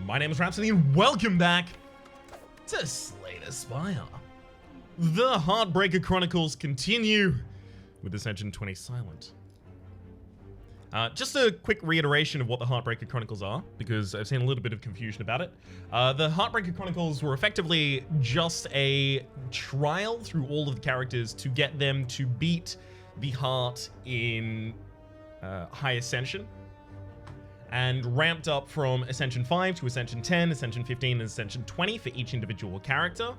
my name is Rhapsody and welcome back to Slay the Spire. The Heartbreaker Chronicles continue with Ascension 20 Silent. Just a quick reiteration of what the Heartbreaker Chronicles are, because I've seen a little bit of confusion about it. The Heartbreaker Chronicles were effectively just a trial through all of the characters to get them to beat the heart in High Ascension, and ramped up from Ascension 5 to Ascension 10, Ascension 15, and Ascension 20 for each individual character.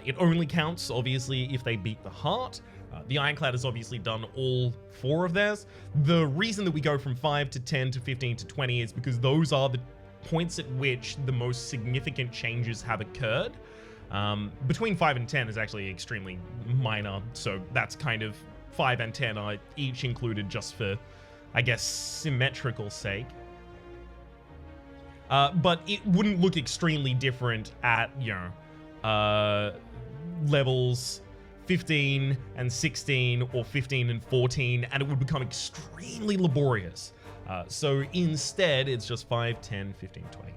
It only counts, obviously, if they beat the heart. The Ironclad has obviously done all 4 of theirs. The reason that we go from 5 to 10 to 15 to 20 is because those are the points at which the most significant changes have occurred. Between 5 and 10 is actually extremely minor, so that's kind of 5 and 10 are each included just for, I guess, symmetrical sake. But it wouldn't look extremely different at, you know, levels 15 and 16 or 15 and 14, and it would become extremely laborious. So instead, it's just 5, 10, 15, 20.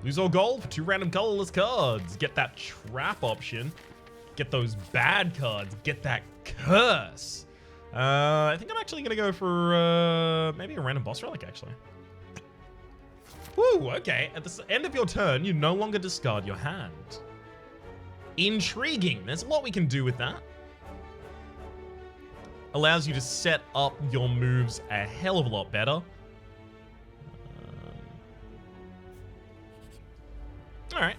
Lose all gold for 2 random colorless cards. Get that trap option. Get those bad cards. Get that curse. I think I'm actually gonna go for maybe a random boss relic, actually. Woo, okay. At the end of your turn, you no longer discard your hand. Intriguing. There's a lot we can do with that. Allows you to set up your moves a hell of a lot better. Alright.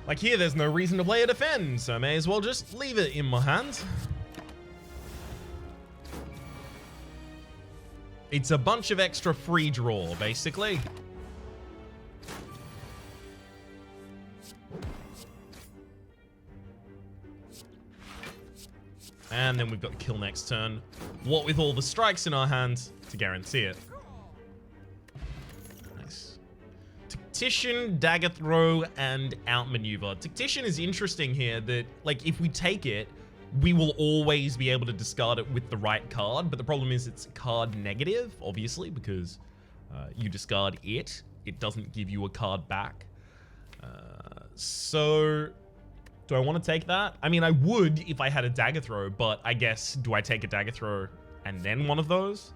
Like here, there's no reason to play a defend, so I may as well just leave it in my hand. It's a bunch of extra free draw, basically. And then we've got the kill next turn. What with all the strikes in our hand to guarantee it. Nice. Tactician, dagger throw, and outmaneuver. Tactician is interesting here that, like, if we take it, we will always be able to discard it with the right card, but the problem is it's card negative, obviously, because you discard it. It doesn't give you a card back. So, do I want to take that? I mean, I would if I had a dagger throw, but I guess, do I take a dagger throw and then one of those?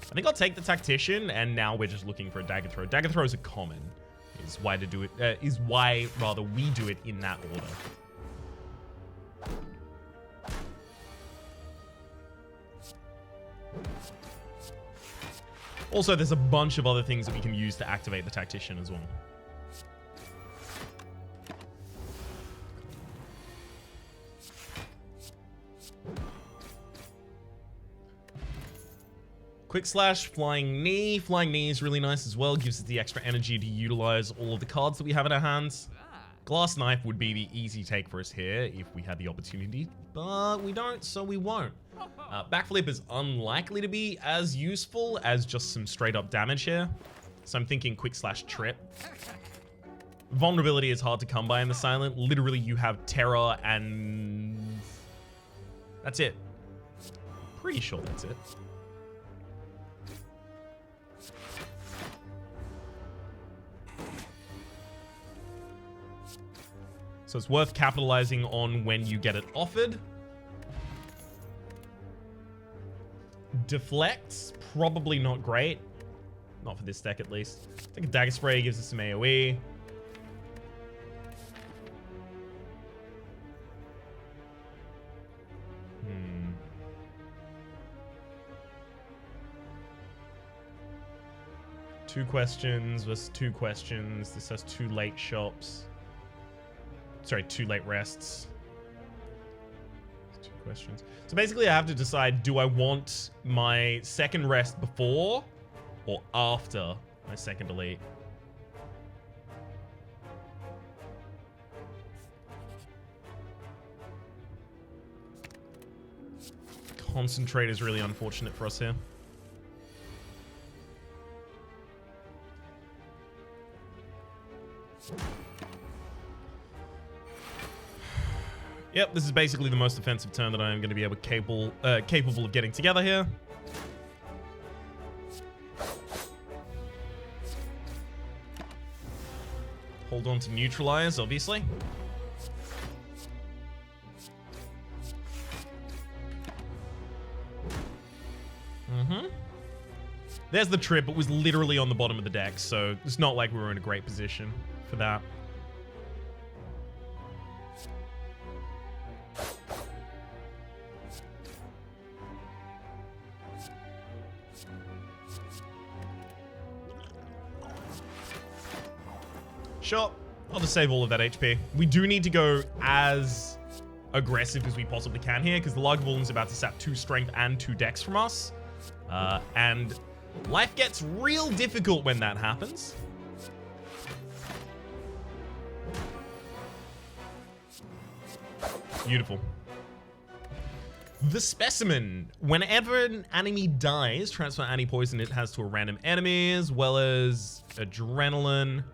I think I'll take the tactician, and now we're just looking for a dagger throw. Dagger throws are common, is why to do it. Is why rather we do it in that order. Also, there's a bunch of other things that we can use to activate the tactician as well. Quick slash, flying knee. Flying knee is really nice as well. Gives us the extra energy to utilize all of the cards that we have in our hands. Glass knife would be the easy take for us here if we had the opportunity, but we don't, so we won't. Backflip is unlikely to be as useful as just some straight up damage here. So I'm thinking quick slash trip. Vulnerability is hard to come by in the silent. Literally you have terror and that's it. Pretty sure that's it. So it's worth capitalizing on when you get it offered. Deflects, probably not great. Not for this deck, at least. I think a dagger spray gives us some AoE. Two questions versus 2 questions. This has 2 late shops. Sorry, 2 late rests. 2 questions. So basically I have to decide, do I want my second rest before or after my second elite? Concentrate is really unfortunate for us here. Yep, this is basically the most offensive turn that I am going to be capable of getting together here. Hold on to neutralize, obviously. There's the trip. It was literally on the bottom of the deck, so it's not like we were in a great position for that. Sure, I'll just save all of that HP. We do need to go as aggressive as we possibly can here, because the Lagavulin is about to sap 2 strength and 2 dex from us. And life gets real difficult when that happens. Beautiful. The Specimen. Whenever an enemy dies, transfer anti-poison it has to a random enemy, as well as adrenaline.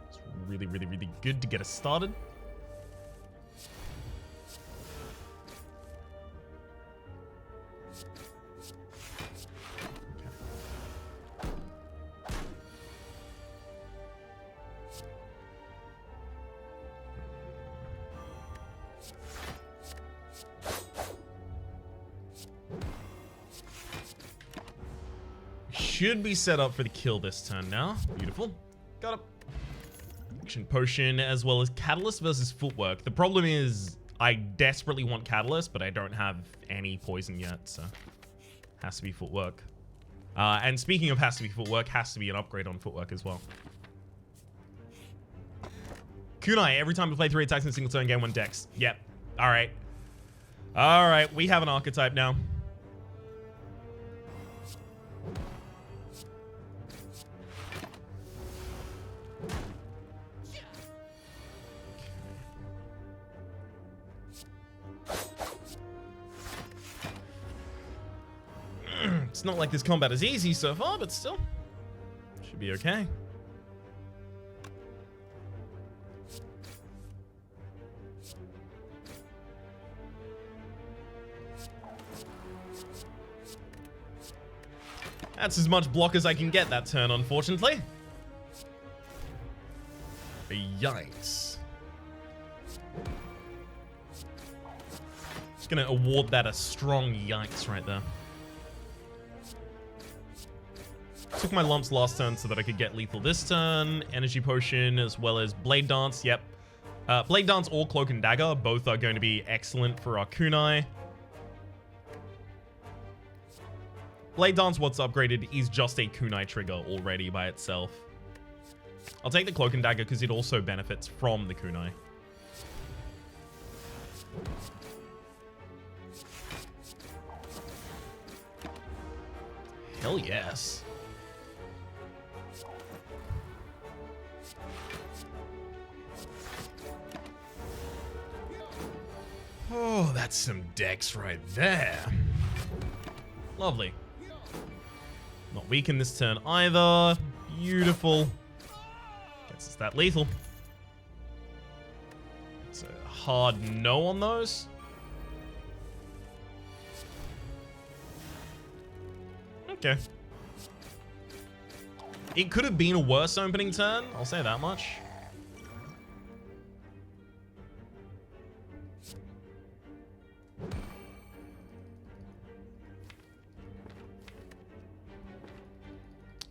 It's really, really, really good to get us started. Should be set up for the kill this turn now. Beautiful. Got it. Action potion as well as catalyst versus footwork. The problem is I desperately want catalyst, but I don't have any poison yet, so has to be footwork. And speaking of has to be footwork, has to be an upgrade on footwork as well. Kunai, every time we play 3 attacks in a single turn, gain 1 dex. Yep. All right. All right, we have an archetype now. It's not like this combat is easy so far, but still. Should be okay. That's as much block as I can get that turn, unfortunately. Yikes. Just gonna award that a strong yikes right there. Took my lumps last turn so that I could get lethal this turn. Energy potion as well as blade dance. Yep. Blade dance or cloak and dagger. Both are going to be excellent for our kunai. Blade dance, what's upgraded, is just a kunai trigger already by itself. I'll take the cloak and dagger because it also benefits from the kunai. Hell yes. Oh, that's some dex right there. Lovely. Not weak in this turn either. Beautiful. Gets us that lethal. It's a hard no on those. Okay. It could have been a worse opening turn, I'll say that much.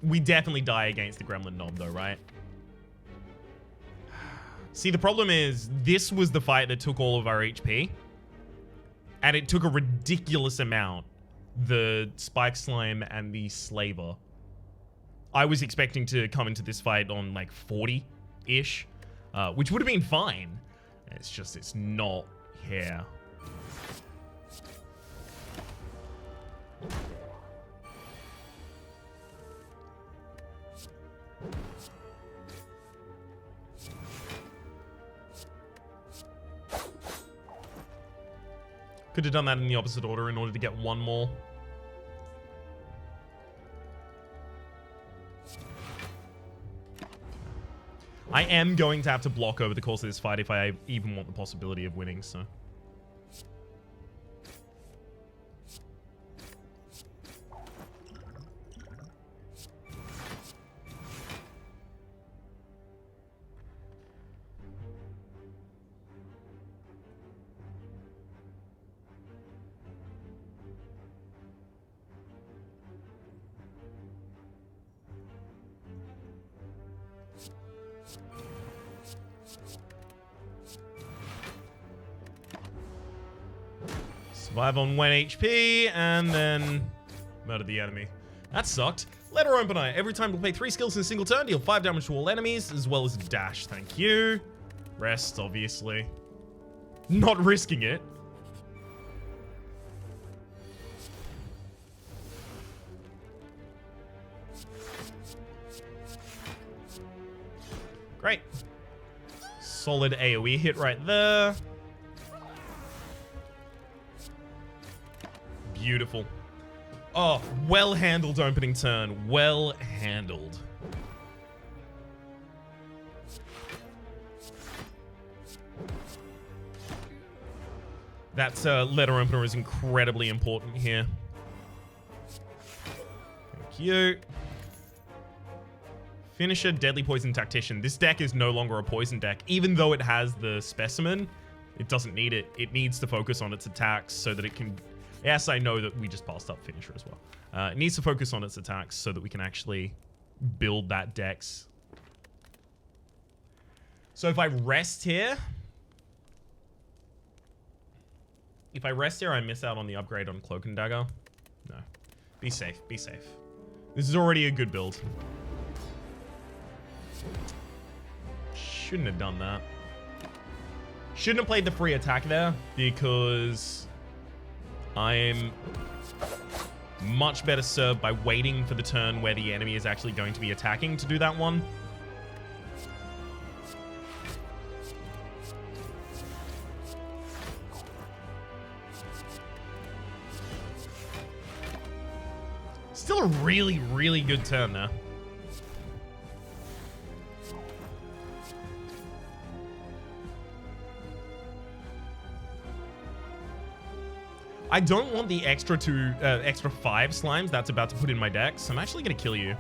We definitely die against the Gremlin Knob though, right? See, the problem is, this was the fight that took all of our HP. And it took a ridiculous amount. The Spike Slime and the Slaver. I was expecting to come into this fight on like 40-ish. Which would have been fine. It's just, it's not here. Could have done that in the opposite order in order to get one more. I am going to have to block over the course of this fight if I even want the possibility of winning, so. Survive on 1 HP, and then murder the enemy. That sucked. Letter Opener. Every time you play 3 skills in a single turn, deal 5 damage to all enemies, as well as dash. Thank you. Rest, obviously. Not risking it. Great. Solid AoE hit right there. Beautiful. Oh, well-handled opening turn. Well-handled. That letter opener is incredibly important here. Thank you. Finisher, Deadly Poison Tactician. This deck is no longer a poison deck. Even though it has the specimen, it doesn't need it. It needs to focus on its attacks so that it can... Yes, I know that we just passed up Finisher as well. It needs to focus on its attacks so that we can actually build that dex. So if I rest here... If I rest here, I miss out on the upgrade on Cloak and Dagger. No. Be safe. Be safe. This is already a good build. Shouldn't have done that. Shouldn't have played the free attack there because I'm much better served by waiting for the turn where the enemy is actually going to be attacking to do that one. Still a really, really good turn there. I don't want the extra 5 slimes that's about to put in my deck, so I'm actually going to kill you.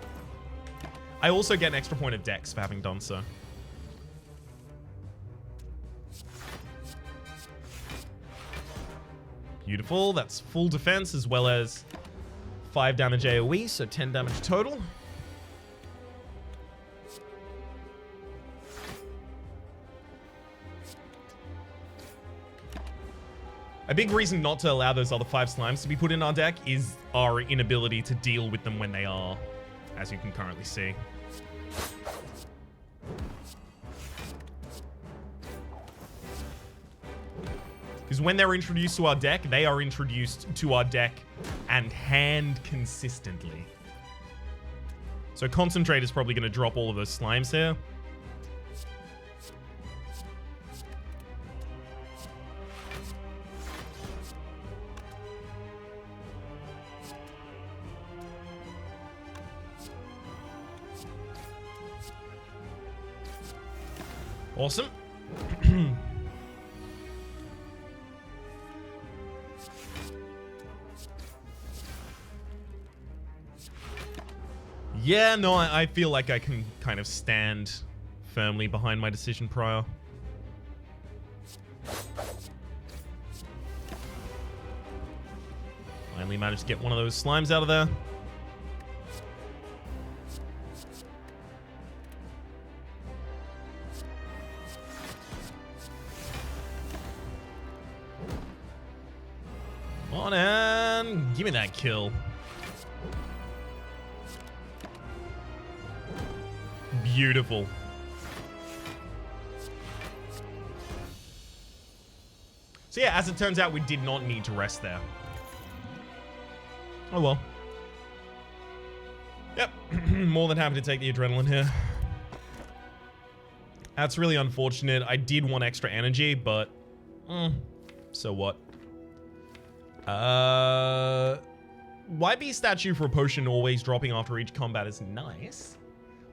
I also get an extra point of dex for having done so. Beautiful. That's full defense as well as 5 damage AoE, so 10 damage total. A big reason not to allow those other 5 slimes to be put in our deck is our inability to deal with them when they are, as you can currently see. Because when they're introduced to our deck, they are introduced to our deck and hand consistently. So Concentrate is probably going to drop all of those slimes here. Awesome. Yeah, no, I feel like I can kind of stand firmly behind my decision prior. Finally managed to get one of those slimes out of there. Come on, and give me that kill. Beautiful. So yeah, as it turns out, we did not need to rest there. Oh well. Yep, more than happy to take the adrenaline here. That's really unfortunate. I did want extra energy, but so what? YB statue for a potion always dropping after each combat is nice.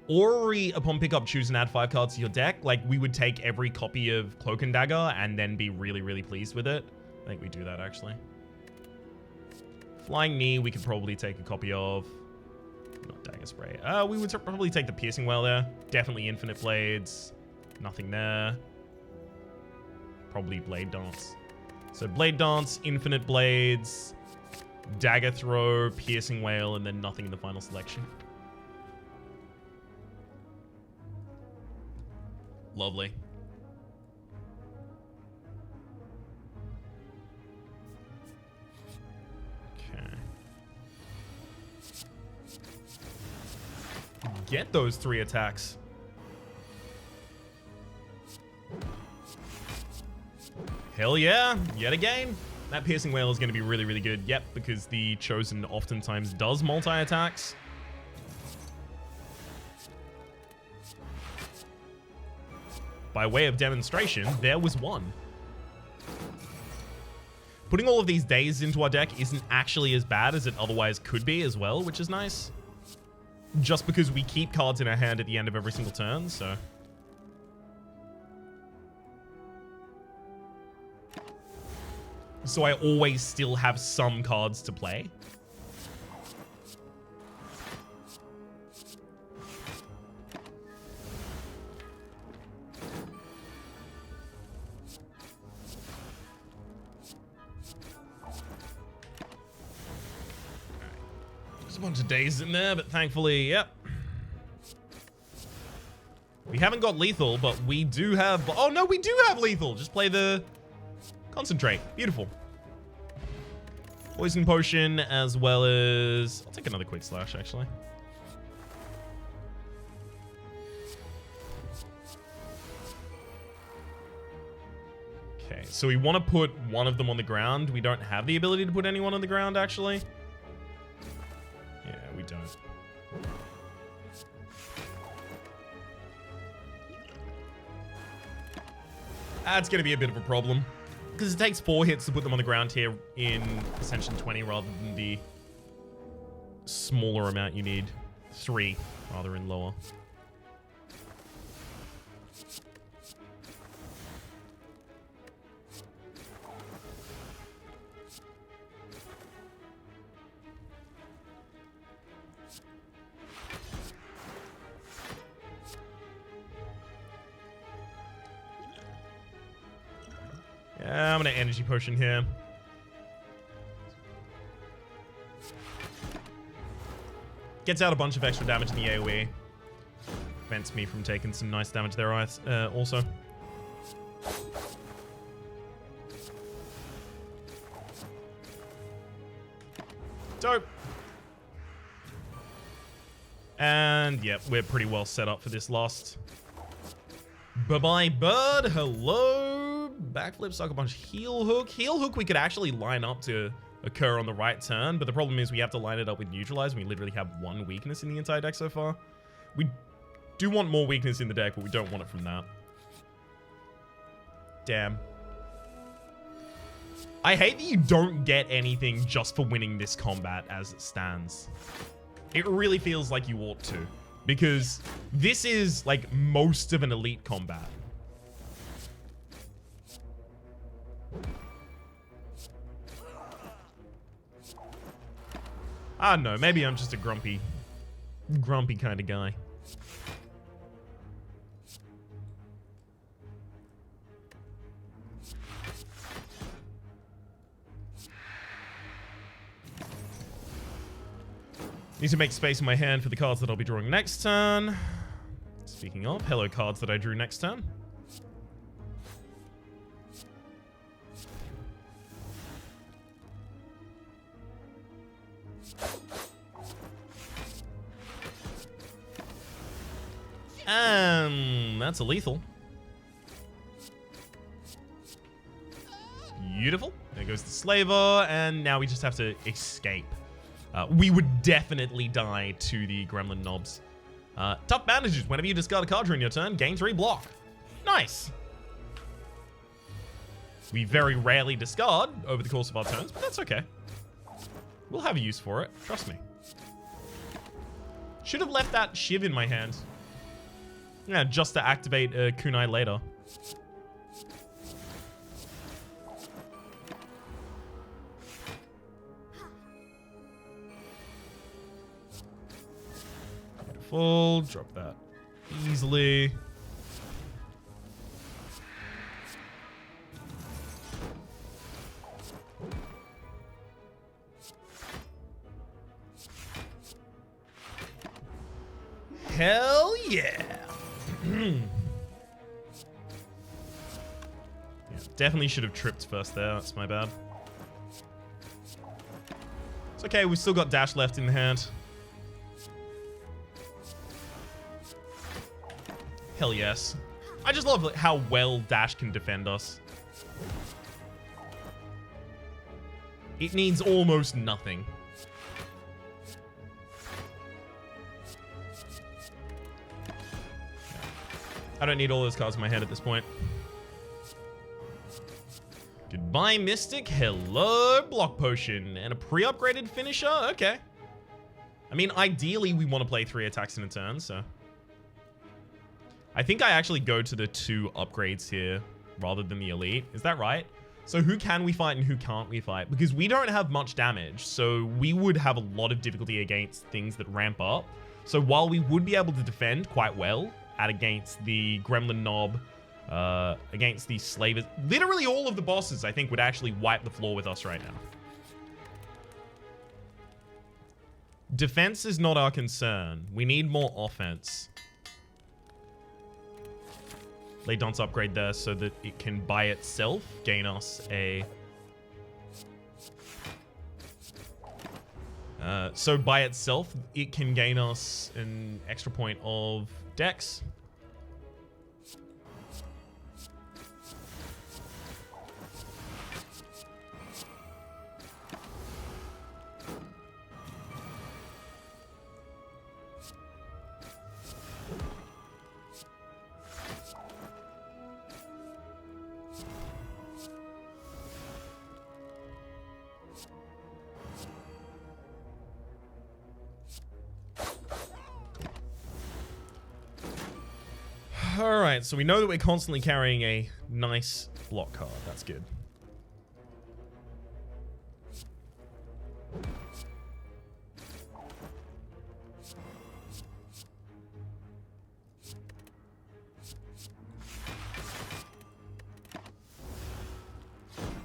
Orrery, upon pickup, choose and add 5 cards to your deck. Like, we would take every copy of Cloak and Dagger and then be really, really pleased with it. I think we do that, actually. Flying Knee, we could probably take a copy of. Not Dagger Spray. We would probably take the Piercing Whale there. Definitely Infinite Blades. Nothing there. Probably Blade Dance. So Blade Dance, Infinite Blades, Dagger Throw, Piercing Whale, and then nothing in the final selection. Lovely. get those 3 attacks. Hell yeah, yet again. That piercing wail is going to be really, really good. Yep, because the Chosen oftentimes does multi-attacks. By way of demonstration, there was one. Putting all of these days into our deck isn't actually as bad as it otherwise could be as well, which is nice. Just because we keep cards in our hand at the end of every single turn, so... So I always still have some cards to play. There's a bunch of days in there, but thankfully, yep. We haven't got lethal, but we do have... Oh no, we do have lethal! Just play the... Concentrate. Beautiful. Poison potion as well as... I'll take another quick slash, actually. Okay, so we want to put one of them on the ground. We don't have the ability to put anyone on the ground, actually. Yeah, we don't. That's going to be a bit of a problem. Because it takes 4 hits to put them on the ground here in Ascension 20 rather than the smaller amount you need. 3 rather in lower. Yeah, I'm gonna energy potion here. Gets out a bunch of extra damage in the AoE. Prevents me from taking some nice damage there also. Dope. And yep, we're pretty well set up for this lost. Bye-bye, bird. Hello. Backflip, suck a bunch. Heel hook. Heel hook we could actually line up to occur on the right turn, but the problem is we have to line it up with neutralize. We literally have 1 weakness in the entire deck so far. We do want more weakness in the deck, but we don't want it from that. Damn. I hate that you don't get anything just for winning this combat as it stands. It really feels like you ought to, because this is like most of an elite combat. I don't know, maybe I'm just a grumpy kind of guy. Need to make space in my hand for the cards that I'll be drawing next turn. Speaking of, hello cards that I drew next turn. That's a lethal. Beautiful. There goes the slaver, and now we just have to escape. We would definitely die to the gremlin knobs. Tough bandages. Whenever you discard a card during your turn, gain 3 block. Nice. We very rarely discard over the course of our turns, but that's okay. We'll have a use for it. Trust me. Should have left that Shiv in my hand. Yeah, just to activate Kunai later. Beautiful. Drop that easily. Hell yeah. Yeah, definitely should have tripped first there. That's my bad. It's okay. We've still got dash left in the hand. Hell yes. I just love how well Dash can defend us. It needs almost nothing. I don't need all those cards in my head at this point. Goodbye, Mystic. Hello, Block Potion. And a pre-upgraded finisher? Okay. I mean, ideally, we want to play 3 attacks in a turn, so... I think I actually go to the 2 upgrades here rather than the elite. Is that right? So who can we fight and who can't we fight? Because we don't have much damage, so we would have a lot of difficulty against things that ramp up. So while we would be able to defend quite well against the Gremlin Knob, against the Slavers, literally all of the bosses, I think, would actually wipe the floor with us right now. Defense is not our concern. We need more offense. Lay Dunce upgrade there so that it can by itself gain us a... so by itself, it can gain us an extra point of Dex. Alright, so we know that we're constantly carrying a nice block card. That's good.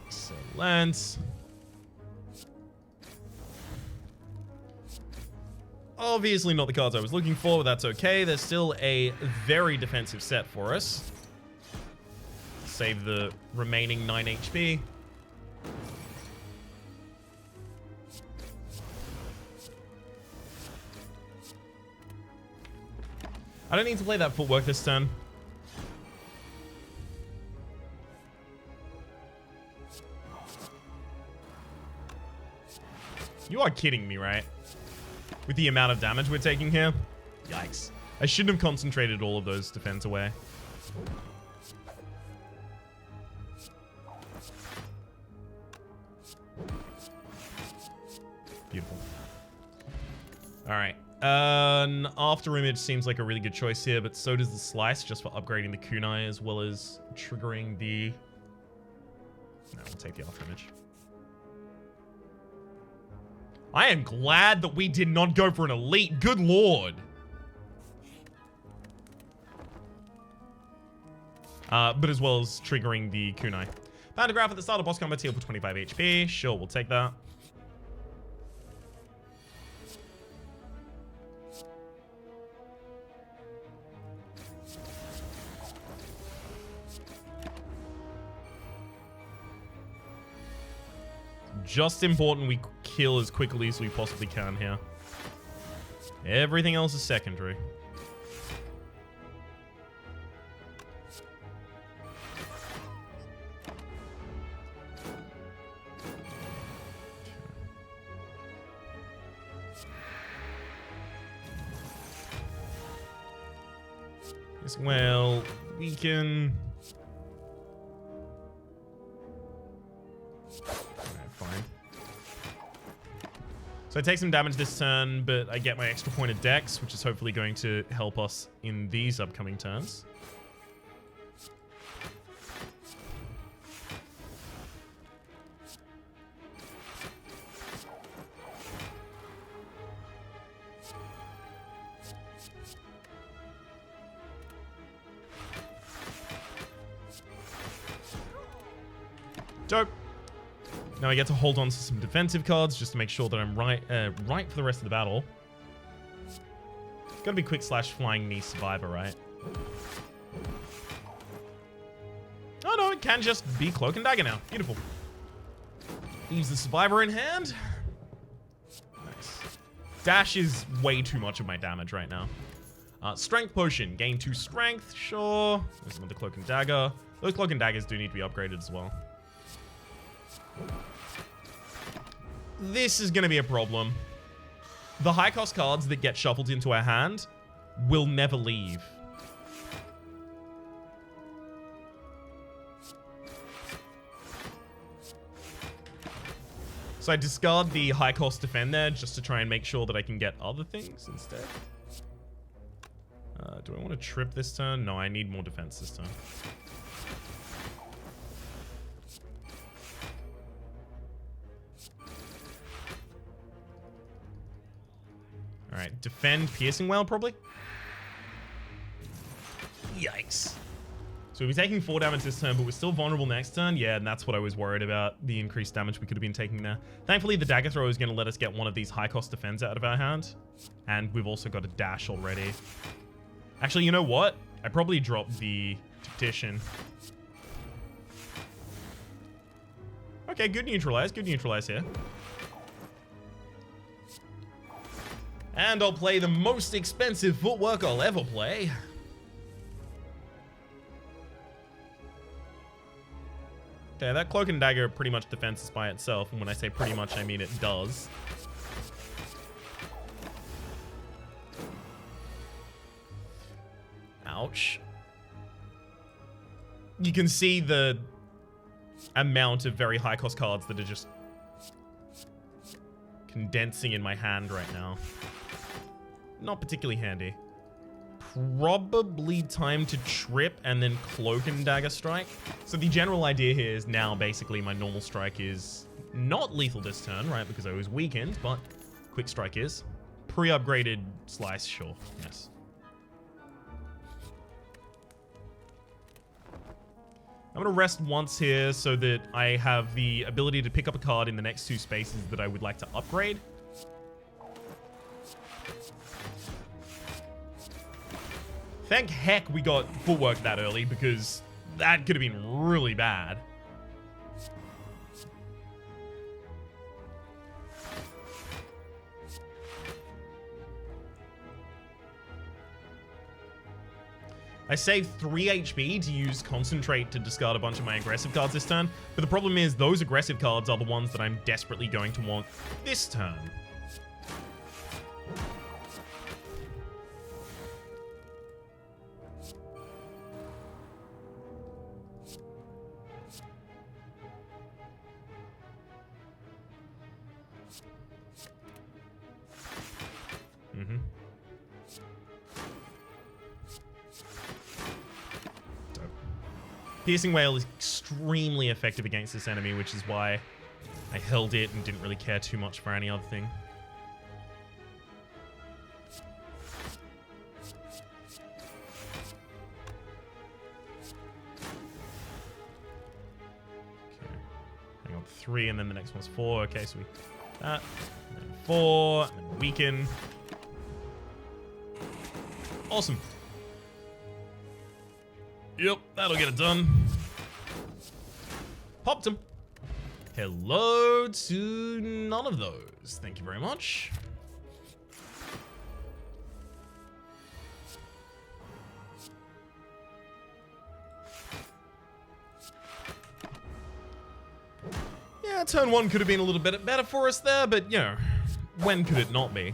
Excellent. Obviously not the cards I was looking for, but that's okay. There's still a very defensive set for us. Save the remaining 9 HP. I don't need to play that footwork this turn. You are kidding me, right? With the amount of damage we're taking here? Yikes. I shouldn't have concentrated all of those defense away. Beautiful. Alright. An After Image seems like a really good choice here, but so does the Slice, just for upgrading the Kunai as well as triggering the... No, we'll take the After Image. I am glad that we did not go for an elite. Good lord. But as well as triggering the kunai. Pantograph at the start of boss combat, heal for 25 HP. Sure, we'll take that. Just important we kill as quickly as we possibly can here. Everything else is secondary. Well, we can... Fine. So I take some damage this turn, but I get my extra point of Dex, which is hopefully going to help us in these upcoming turns. Dope. Now I get to hold on to some defensive cards just to make sure that I'm right for the rest of the battle. It's gotta be Quick Slash Flying Knee Survivor, right? Oh no, it can just be Cloak and Dagger now. Beautiful. Leaves the Survivor in hand. Nice. Dash is way too much of my damage right now. Strength potion. Gain 2 strength. Sure. There's another cloak and dagger. Those cloak and daggers do need to be upgraded as well. This is going to be a problem. The high cost cards that get shuffled into our hand will never leave. So I discard the high cost defend there just to try and make sure that I can get other things instead. Do I want to trip this turn? No, I need more defense this turn. Alright, defend piercing whale probably. Yikes. So we'll be taking 4 damage this turn, but we're still vulnerable next turn. Yeah, and that's what I was worried about, the increased damage we could have been taking there. Thankfully, the dagger throw is going to let us get one of these high-cost defense out of our hand. And we've also got a dash already. Actually, you know what? I probably dropped the Tactician. Okay, good neutralize here. And I'll play the most expensive footwork I'll ever play. Okay, that cloak and dagger pretty much defends us by itself, and when I say pretty much, I mean it does. Ouch. You can see the amount of very high cost cards that are just condensing in my hand right now. Not particularly handy. Probably time to trip and then cloak and dagger strike. So the general idea here is now basically my normal strike is not lethal this turn, right? Because I was weakened, but quick strike is. Pre-upgraded slice, sure, yes. I'm going to rest once here so that I have the ability to pick up a card in the next 2 spaces that I would like to upgrade. Thank heck we got footwork that early, because that could have been really bad. I saved 3 HP to use Concentrate to discard a bunch of my aggressive cards this turn, but the problem is those aggressive cards are the ones that I'm desperately going to want this turn. Piercing Whale is extremely effective against this enemy, which is why I held it and didn't really care too much for any other thing. Okay. Hang on, 3, and then the next one's 4. Okay, so we... that, and then 4, and then weaken. Awesome. Yep, that'll get it done. Popped him. Hello to none of those. Thank you very much. Yeah, turn 1 could have been a little bit better for us there, but, you know, when could it not be?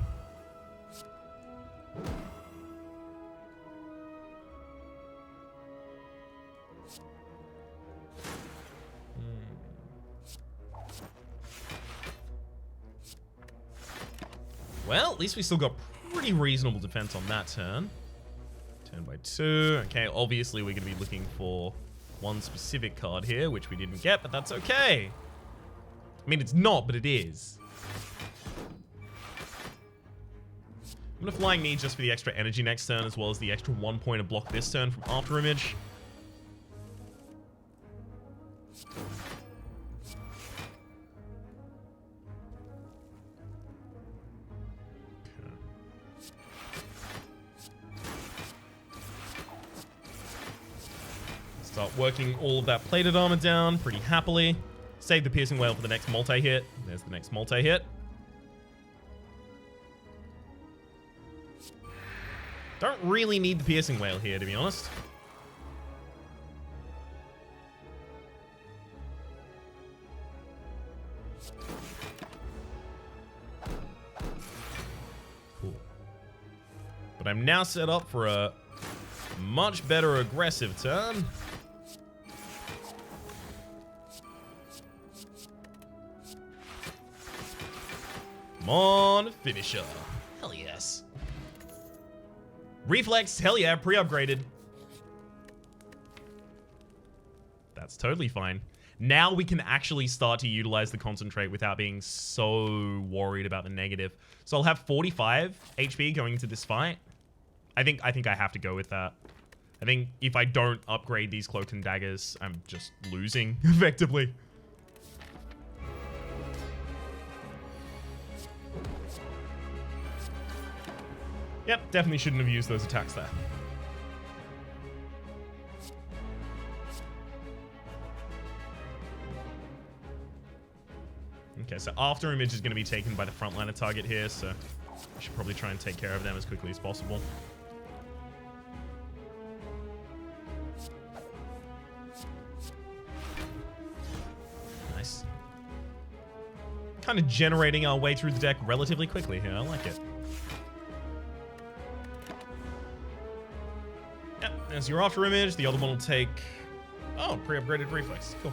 Well, at least we still got pretty reasonable defense on that turn. Turn by 2. Okay, obviously we're going to be looking for one specific card here, which we didn't get, but that's okay. I mean, it's not, but it is. I'm going to Flying Knee just for the extra energy next turn, as well as the extra 1 point of block this turn from After Image. Start working all of that plated armor down pretty happily. Save the Piercing Whale for the next multi-hit. There's the next multi-hit. Don't really need the piercing whale here, to be honest. Cool. But I'm now set up for a much better aggressive turn. Come on, finisher. Hell yes. Reflex, hell yeah, pre-upgraded. That's totally fine. Now we can actually start to utilize the concentrate without being so worried about the negative. So I'll have 45 HP going into this fight. I think I have to go with that. I think if I don't upgrade these cloaks and daggers, I'm just losing effectively. Yep, definitely shouldn't have used those attacks there. Okay, so after image is going to be taken by the frontliner target here, so I should probably try and take care of them as quickly as possible. Nice. Kind of generating our way through the deck relatively quickly here. I like it. Yep, there's your after image. The other one will take... Oh, pre-upgraded reflex. Cool.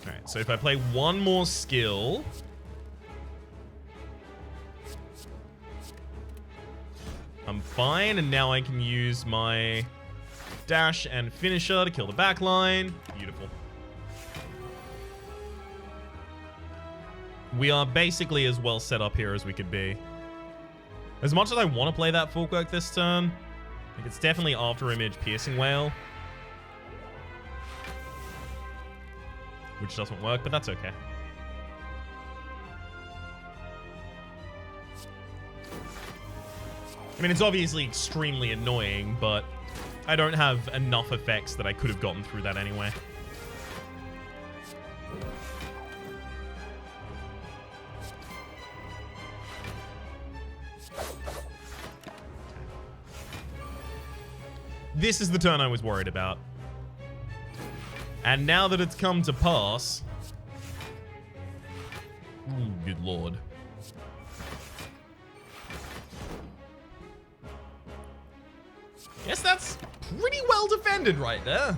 Alright, so if I play one more skill... I'm fine, and now I can use my dash and finisher to kill the backline. Beautiful. We are basically as well set up here as we could be. As much as I want to play that Fulkirk this turn, like it's definitely after image piercing whale. Which doesn't work, but that's okay. I mean, it's obviously extremely annoying, but I don't have enough effects that I could have gotten through that anyway. This is the turn I was worried about. And now that it's come to pass... Ooh, good lord. Guess that's pretty well defended right there.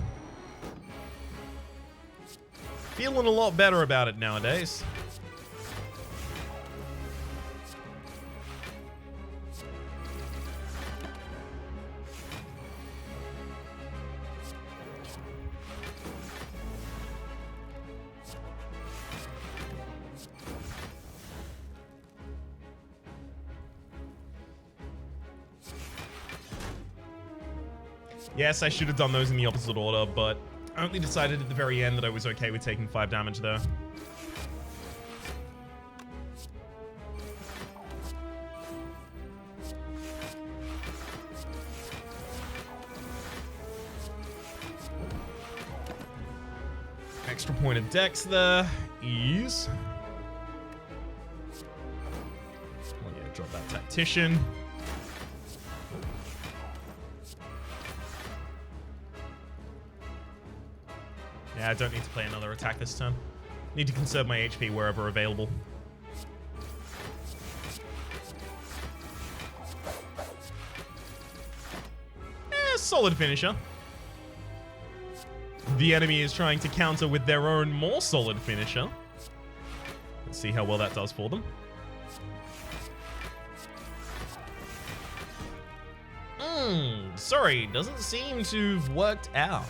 Feeling a lot better about it nowadays. Yes, I should have done those in the opposite order, but I only decided at the very end that I was okay with taking 5 damage there. Extra point of dex there. Ease. Oh yeah, drop that tactician. Yeah, I don't need to play another attack this turn. Need to conserve my HP wherever available. Solid finisher. The enemy is trying to counter with their own more solid finisher. Let's see how well that does for them. Sorry, doesn't seem to have worked out.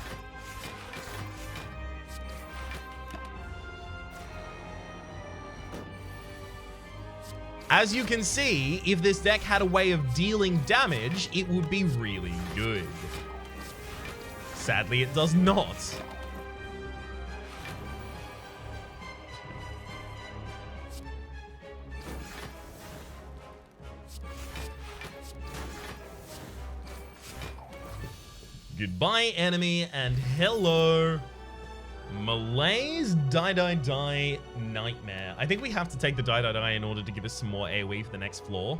As you can see, if this deck had a way of dealing damage, it would be really good. Sadly, it does not. Goodbye, enemy, and hello, Malaise Die Nightmare. I think we have to take the Die in order to give us some more AoE for the next floor.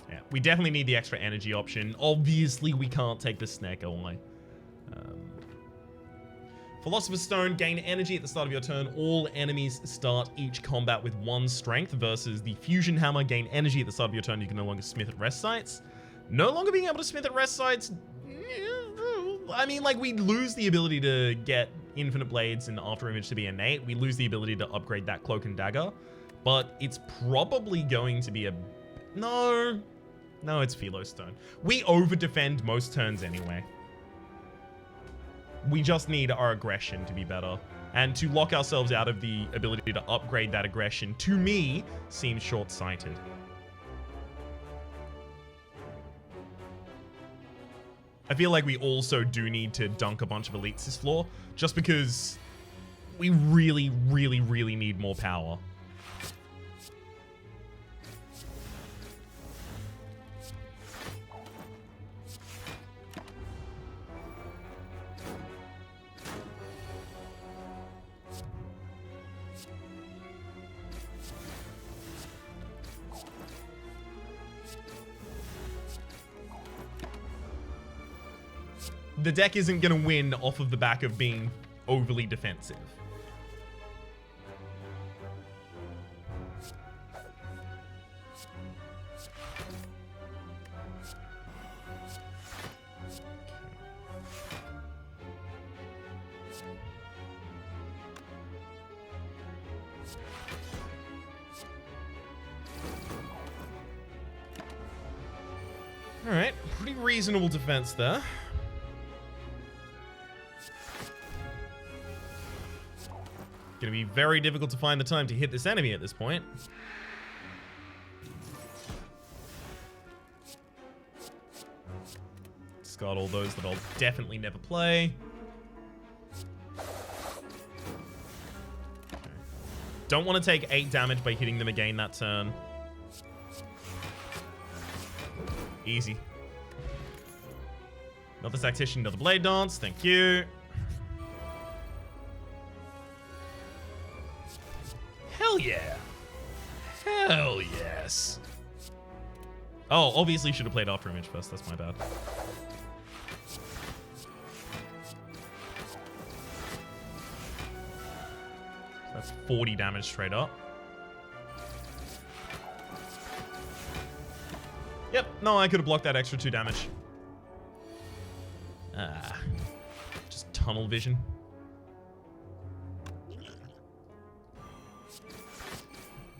Yeah, we definitely need the extra energy option. Obviously, we can't take the Snake away. Philosopher's Stone, gain energy at the start of your turn. All enemies start each combat with 1 strength versus the Fusion Hammer, gain energy at the start of your turn. You can no longer smith at rest sites. No longer being able to smith at rest sites. I mean, like, we lose the ability to get Infinite Blades and After Image to be innate. We lose the ability to upgrade that Cloak and Dagger. But it's probably going to be a... No, it's Philo Stone. We over-defend most turns anyway. We just need our aggression to be better. And to lock ourselves out of the ability to upgrade that aggression, to me, seems short-sighted. I feel like we also do need to dunk a bunch of elites this floor, just because we really, really, really need more power. The deck isn't going to win off of the back of being overly defensive. All right, pretty reasonable defense there. Going to be very difficult to find the time to hit this enemy at this point. Discard all those that I'll definitely never play. Okay. Don't want to take 8 damage by hitting them again that turn. Easy. Another Tactician, another Blade Dance. Thank you. Hell yeah. Hell yes. Oh, obviously should have played After Image first. That's my bad. That's 40 damage straight up. Yep, no, I could have blocked that extra 2 damage. Just tunnel vision.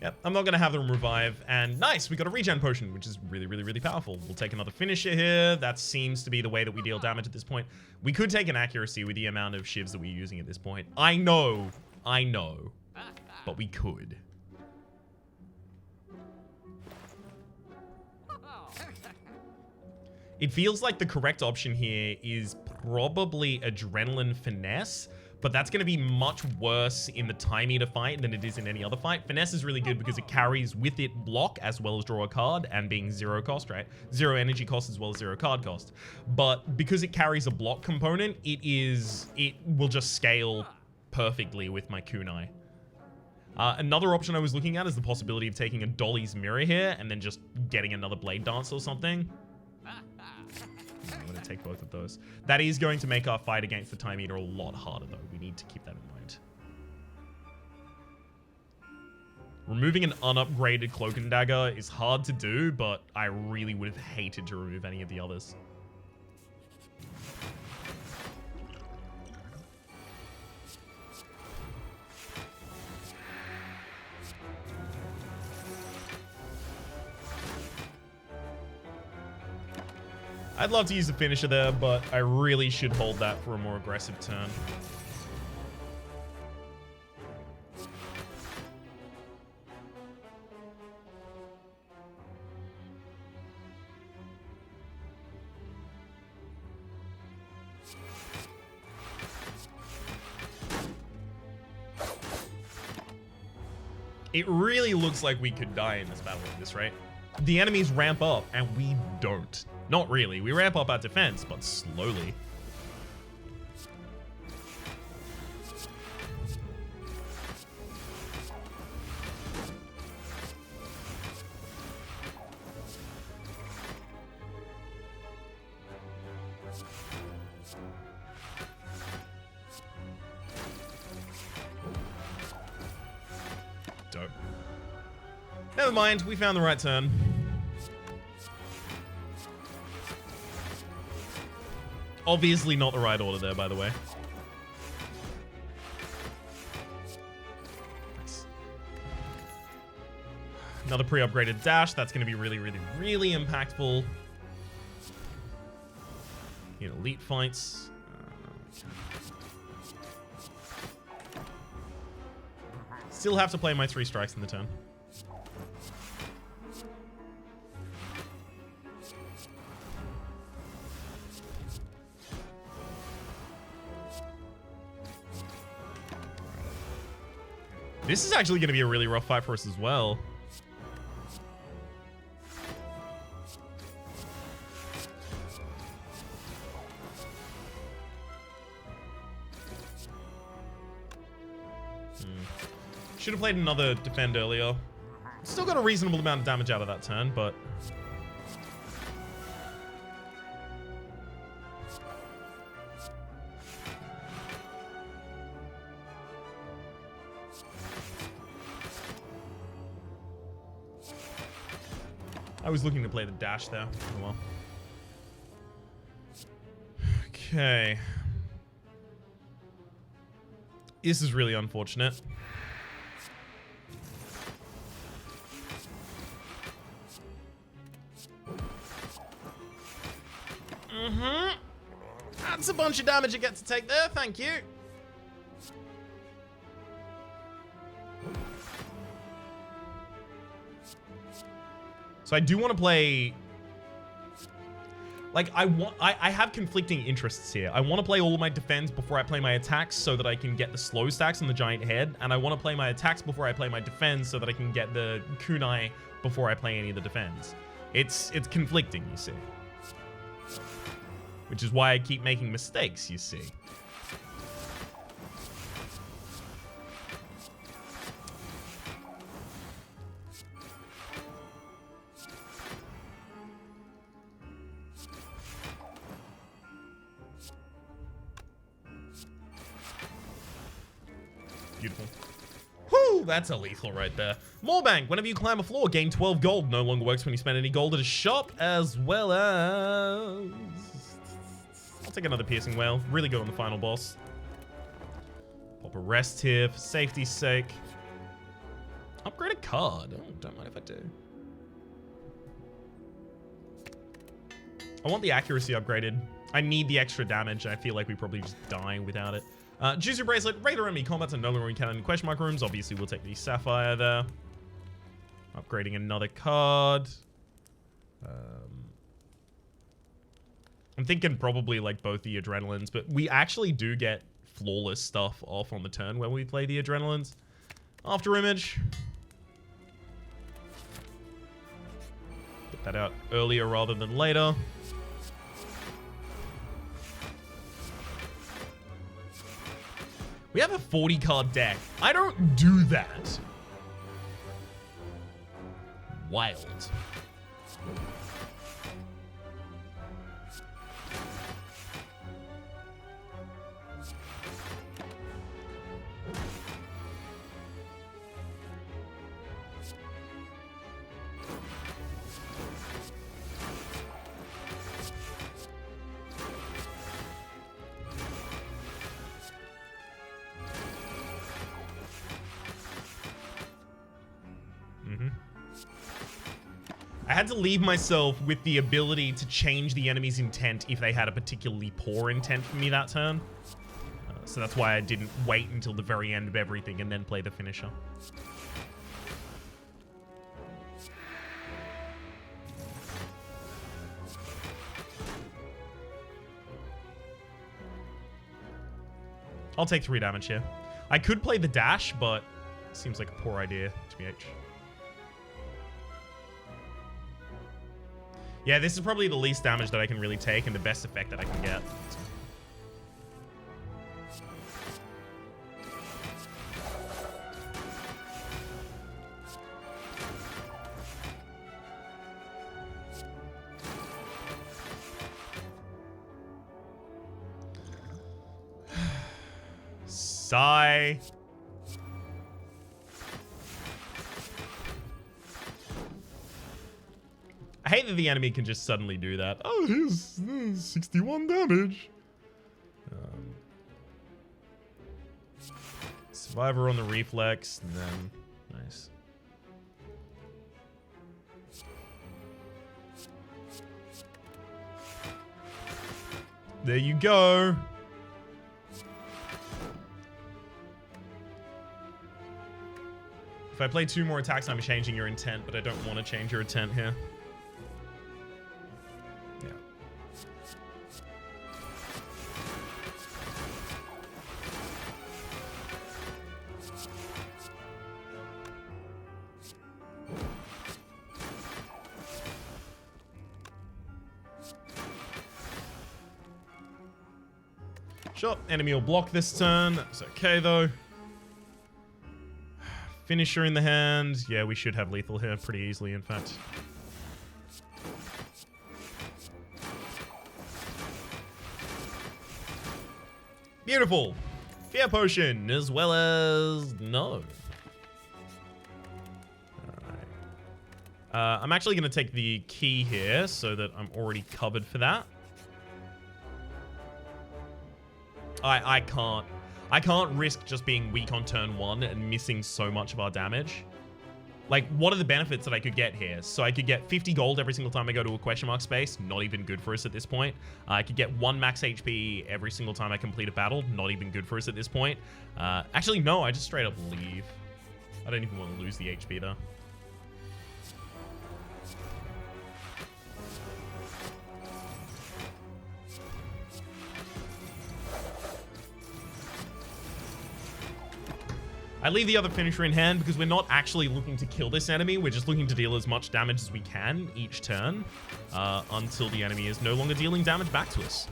Yep, I'm not going to have them revive. And nice, we got a regen potion, which is really, really, really powerful. We'll take another finisher here. That seems to be the way that we deal damage at this point. We could take an accuracy with the amount of shivs that we're using at this point. I know, but we could. It feels like the correct option here is probably Adrenaline Finesse, but that's going to be much worse in the Time Eater fight than it is in any other fight. Finesse is really good because it carries with it block as well as draw a card, and being 0 cost, right? 0 energy cost as well as 0 card cost. But because it carries a block component, it will just scale perfectly with my kunai. Another option I was looking at is the possibility of taking a Dolly's Mirror here and then just getting another Blade Dance or something. I'm going to take both of those. That is going to make our fight against the Time Eater a lot harder, though. We need to keep that in mind. Removing an unupgraded Cloak and Dagger is hard to do, but I really would have hated to remove any of the others. I'd love to use the finisher there, but I really should hold that for a more aggressive turn. It really looks like we could die in this battle like this, right? the enemies ramp up and we don't. Not really. We ramp up our defense, but slowly. Dope. Never mind, we found the right turn. Obviously not the right order there, by the way. Nice. Another pre-upgraded dash. That's going to be really, really, really impactful in elite fights. Still have to play my 3 strikes in the turn. This is actually going to be a really rough fight for us as well. Should have played another defend earlier. Still got a reasonable amount of damage out of that turn, but... I was looking to play the dash there. Oh well. Okay. This is really unfortunate. That's a bunch of damage you get to take there, thank you. So I do want to play... Like, I have conflicting interests here. I want to play all of my defense before I play my attacks so that I can get the slow stacks on the giant head. And I want to play my attacks before I play my defense so that I can get the kunai before I play any of the defense. It's conflicting, you see. Which is why I keep making mistakes, you see. Beautiful. Whoo, that's a lethal right there. More bank. Whenever you climb a floor, gain 12 gold. No longer works when you spend any gold at a shop, as well as... I'll take another piercing whale. Really good on the final boss. Pop a rest here for safety's sake. Upgrade a card. Oh, don't mind if I do. I want the accuracy upgraded. I need the extra damage. I feel like we probably just die without it. Juicy Bracelet, regular enemy combats and no longer encountered in question mark rooms. Obviously, we'll take the Sapphire there. Upgrading another card. I'm thinking probably like both the Adrenalines, but we actually do get flawless stuff off on the turn when we play the Adrenalines. After image. Get that out earlier rather than later. We have a 40 card deck. I don't do that. Wild. I had to leave myself with the ability to change the enemy's intent if they had a particularly poor intent for me that turn. So that's why I didn't wait until the very end of everything and then play the finisher. I'll take 3 damage here. I could play the dash, but it seems like a poor idea, TBH. Yeah, this is probably the least damage that I can really take and the best effect that I can get. Sigh. I hate that the enemy can just suddenly do that. Oh, here's 61 damage. Survivor on the reflex, and then nice. There you go. If I play 2 more attacks, I'm changing your intent, but I don't want to change your intent here. Yeah. Sure, enemy will block this turn. That's okay, though. Finisher in the hand. Yeah, we should have lethal here pretty easily, in fact. Beautiful. Fear potion, as well as... No. Alright. I'm actually going to take the key here, so that I'm already covered for that. I can't risk just being weak on turn 1 and missing so much of our damage. Like, what are the benefits that I could get here? So I could get 50 gold every single time I go to a question mark space. Not even good for us at this point. I could get 1 max HP every single time I complete a battle. Not even good for us at this point. Actually, no, I just straight up leave. I don't even want to lose the HP though. I leave the other finisher in hand because we're not actually looking to kill this enemy. We're just looking to deal as much damage as we can each turn until the enemy is no longer dealing damage back to us.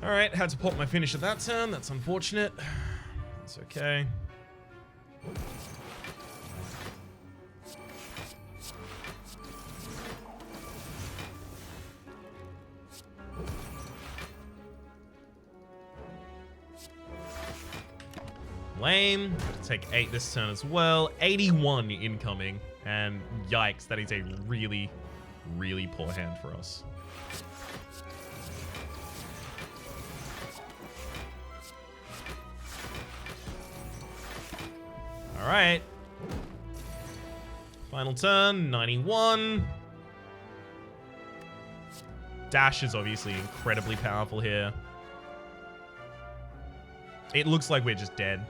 Alright, had to pop my finisher that turn. That's unfortunate. That's okay. Lame. Take 8 this turn as well. 81 incoming. And yikes, that is a really, really poor hand for us. All right. Final turn, 91. Dash is obviously incredibly powerful here. It looks like we're just dead.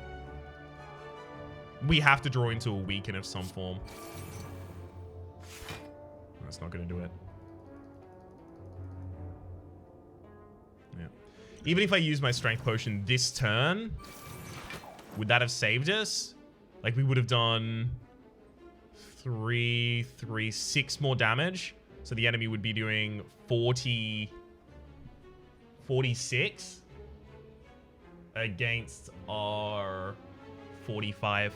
We have to draw into a weaken of some form. That's not going to do it. Yeah. Even if I use my strength potion this turn, would that have saved us? Like, we would have done 6 more damage. So the enemy would be doing 46 against our 45.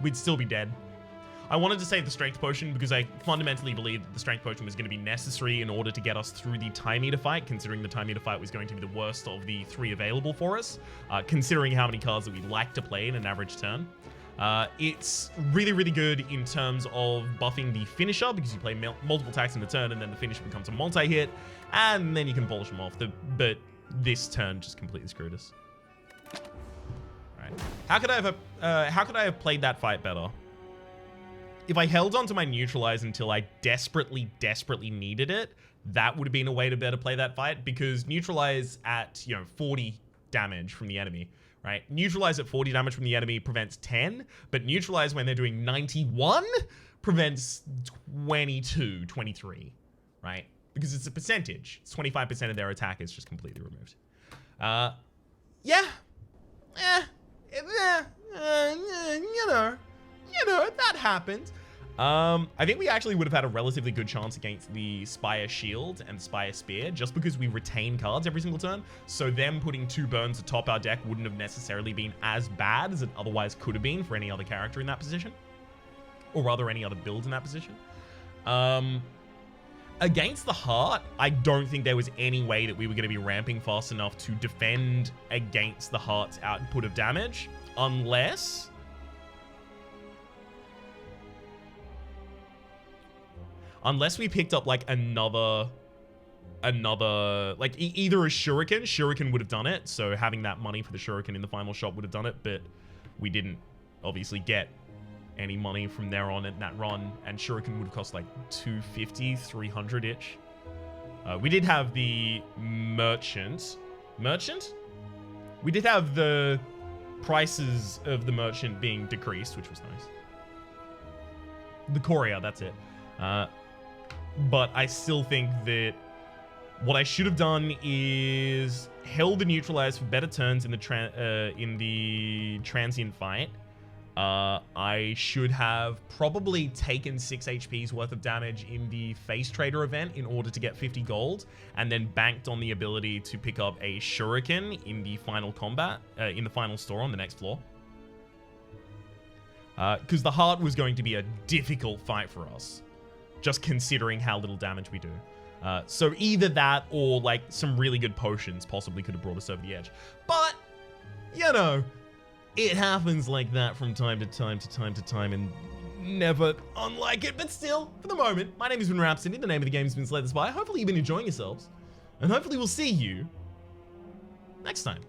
We'd still be dead. I wanted to save the strength potion because I fundamentally believed that the strength potion was going to be necessary in order to get us through the time meter fight, considering the time meter fight was going to be the worst of the 3 available for us, considering how many cards that we like to play in an average turn. It's really, really good in terms of buffing the finisher because you play multiple attacks in the turn and then the finish becomes a multi-hit and then you can polish them off. But this turn just completely screwed us. All right. How could I have played that fight better? if I held onto my neutralize until I desperately needed it, that would have been a way to better play that fight, because neutralize at, 40 damage from the enemy, right? Neutralize at 40 damage from the enemy prevents 10, but neutralize when they're doing 91 prevents 22, 23, right? Because it's a percentage. It's 25% of their attack is just completely removed. That happened. I think we actually would have had a relatively good chance against the Spire Shield and Spire Spear, just because we retain cards every single turn. So them putting 2 burns atop our deck wouldn't have necessarily been as bad as it otherwise could have been for any other character in that position. Or rather, any other build in that position. Against the Heart, I don't think there was any way that we were going to be ramping fast enough to defend against the Heart's output of damage, unless we picked up like another like either a Shuriken would have done it, so having that money for the Shuriken in the final shot would have done it, but we didn't obviously get any money from there on in that run, and Shuriken would have cost like 250, 300-ish. We did have the Merchant? We did have the prices of the Merchant being decreased, which was nice. The Courier, that's it. But I still think that what I should have done is held the neutralize for better turns in the transient fight. I should have probably taken 6 HP's worth of damage in the Face Trader event in order to get 50 gold, and then banked on the ability to pick up a Shuriken in the final combat, in the final store on the next floor. Because the Heart was going to be a difficult fight for us, just considering how little damage we do. So either that or like some really good potions possibly could have brought us over the edge. But, it happens like that from time to time, and never unlike it. But still, for the moment, my name has been Rhapsody. The name of the game has been Slay the Spire. Hopefully you've been enjoying yourselves, and hopefully we'll see you next time.